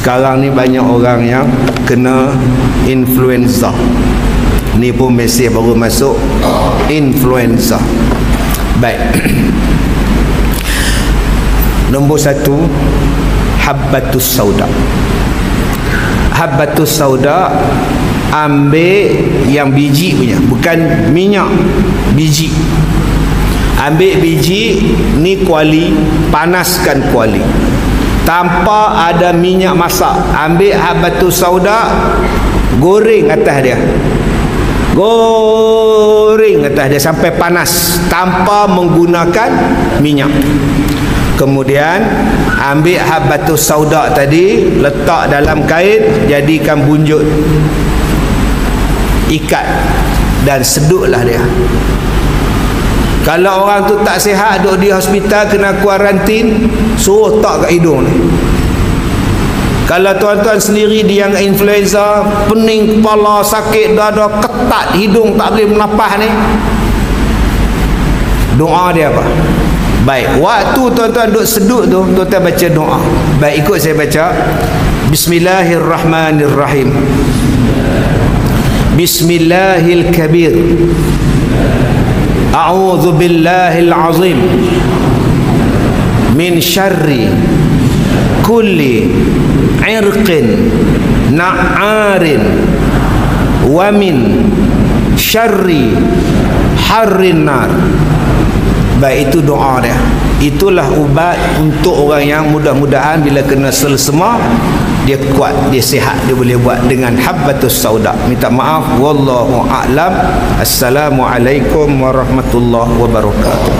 Sekarang ni banyak orang yang kena influenza. Ni pun mesej baru masuk, influenza. Baik. Nombor 1, habbatus sauda. Habbatus sauda, ambil yang biji punya, bukan minyak, biji. Ambil biji ni kuali, panaskan kuali tanpa ada minyak masak. Ambil habbatus sauda, goreng atas dia, goreng atas dia sampai panas tanpa menggunakan minyak. Kemudian ambil habbatus sauda tadi, letak dalam kain, jadikan bunjut, ikat dan seduklah dia. Kalau orang tu tak sihat, duduk di hospital, kena kuarantin, suruh tak kat hidung ni. Kalau tuan-tuan sendiri dia yang influenza, pening kepala, sakit dada, ketat hidung, tak boleh bernafas ni, doa dia apa? Baik, waktu tuan-tuan duduk seduk tu, tuan-tuan baca doa. Baik, ikut saya baca. Bismillahirrahmanirrahim. Bismillahil kabir. A'udzu billahil azim min syarri kulli irqin na'arin wa min syarri harrin nar. Baik, itu doa dia. Itulah ubat untuk orang yang mudah-mudahan bila kena selesema, dia kuat, dia sihat, dia boleh buat dengan habbatus sauda. Minta maaf, wallahu a'lam. Assalamualaikum warahmatullahi wabarakatuh.